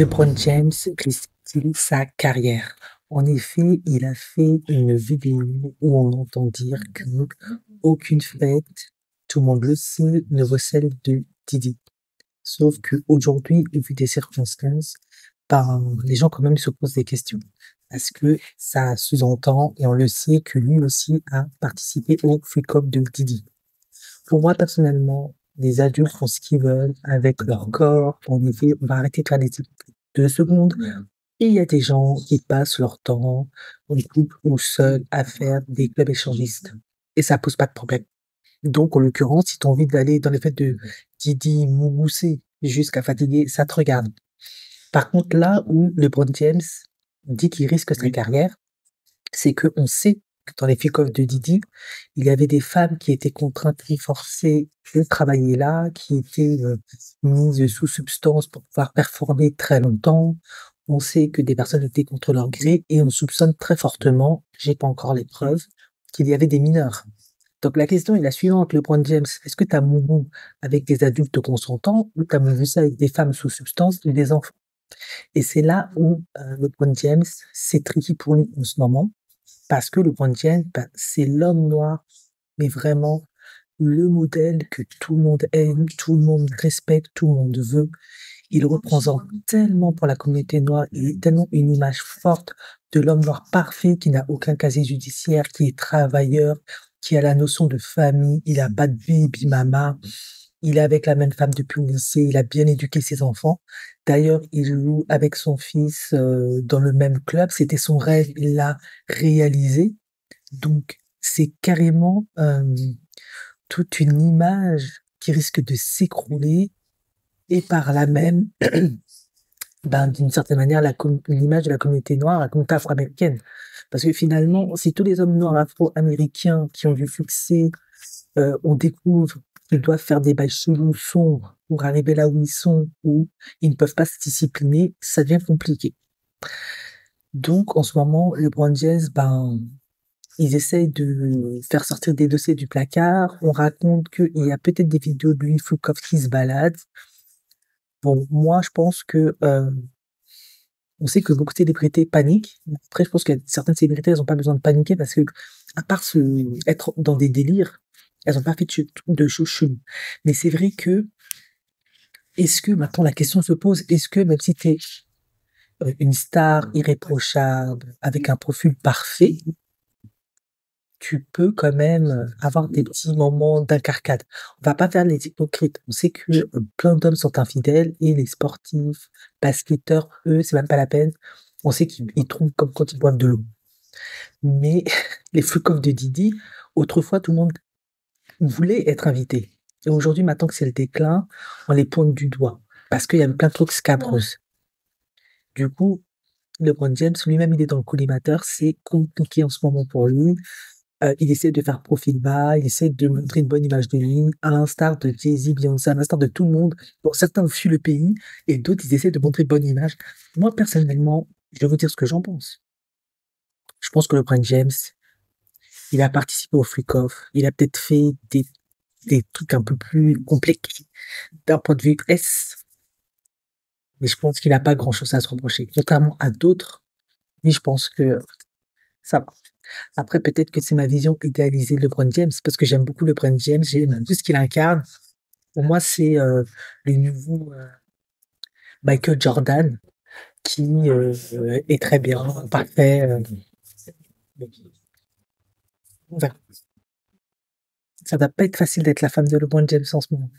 LeBron James risque-t-il sa carrière? En effet, il a fait une vidéo où on entend dire que aucune fête, tout le monde le sait, ne vaut celle de Didi. Sauf qu'aujourd'hui, au vu des circonstances, ben, les gens quand même se posent des questions. Parce que ça sous-entend, et on le sait, que lui aussi a participé au Freak Up de Didi. Pour moi, personnellement, les adultes font ce qu'ils veulent avec leur corps. En effet, on va arrêter de faire des trucs 2 secondes. Et il y a des gens qui passent leur temps, en couple ou seuls, à faire des clubs échangistes. Et ça pose pas de problème. Donc, en l'occurrence, si tu as envie d'aller dans les fêtes de Didi, Moumousset, jusqu'à fatiguer, ça te regarde. Par contre, là où LeBron James dit qu'il risque sa carrière, c'est qu'on sait que dans les kick-offs de Didi, il y avait des femmes qui étaient contraintes et forcées de travailler là, qui étaient mises sous substance pour pouvoir performer très longtemps. On sait que des personnes étaient contre leur gré et on soupçonne très fortement, j'ai pas encore les preuves, qu'il y avait des mineurs. Donc la question est la suivante, LeBron James, est-ce que t'as mouru avec des adultes consentants ou t'as mouru ça avec des femmes sous substance et des enfants? Et c'est là où LeBron James, c'est tricky pour lui en ce moment, parce que LeBron James, ben, c'est l'homme noir, mais vraiment le modèle que tout le monde aime, tout le monde respecte, tout le monde veut. Il représente tellement pour la communauté noire, il est tellement une image forte de l'homme noir parfait qui n'a aucun casier judiciaire, qui est travailleur, qui a la notion de famille, il a pas de baby mama, il est avec la même femme depuis le lycée, il a bien éduqué ses enfants. D'ailleurs, il joue avec son fils dans le même club, c'était son rêve, il l'a réalisé. Donc, c'est carrément toute une image qui risque de s'écrouler et par là même, ben, d'une certaine manière, l'image de la communauté noire, la communauté afro-américaine. Parce que finalement, si tous les hommes noirs afro-américains qui ont du succès, on découvre qu'ils doivent faire des bails chelous, sombres, pour arriver là où ils sont, où ils ne peuvent pas se discipliner, ça devient compliqué. Donc, en ce moment, le LeBron James, ben, ils essayent de faire sortir des dossiers du placard. On raconte qu'il y a peut-être des vidéos de lui, Foucault, qui se balade. Bon, moi, je pense que on sait que beaucoup de célébrités paniquent. Après, je pense que certaines célébrités, elles n'ont pas besoin de paniquer parce que, à part être dans des délires, elles n'ont pas fait de choses cheloues. Mais c'est vrai que, est-ce que, maintenant, la question se pose, est-ce que même si t'es une star irréprochable, avec un profil parfait, tu peux quand même avoir des petits moments d'incarcade. On va pas faire les hypocrites. On sait que plein d'hommes sont infidèles et les sportifs, basketteurs, eux, c'est même pas la peine. On sait qu'ils trouvent comme quand ils boivent de l'eau. Mais les fuck-off de Didi, autrefois, tout le monde voulait être invité. Et aujourd'hui, maintenant que c'est le déclin, on les pointe du doigt. Parce qu'il y a plein de trucs scabreux. Du coup, LeBron James, lui-même, il est dans le collimateur. C'est compliqué en ce moment pour lui. Il essaie de faire profil bas, il essaie de montrer une bonne image de lui, à l'instar de Jay-Z, Beyoncé, à l'instar de tout le monde. Bon, certains fuient le pays et d'autres, ils essaient de montrer une bonne image. Moi, personnellement, je vais vous dire ce que j'en pense. Je pense que LeBron James, il a participé au freak-off, il a peut-être fait des trucs un peu plus compliqués d'un point de vue S, mais je pense qu'il n'a pas grand-chose à se reprocher. Contrairement à d'autres, mais je pense que ça va. Après, peut-être que c'est ma vision idéalisée de LeBron James, parce que j'aime beaucoup LeBron James, j'aime tout ce qu'il incarne. Pour moi, c'est le nouveau Michael Jordan qui est très bien, parfait. On verra. Ça va pas être facile d'être la femme de LeBron James en ce moment.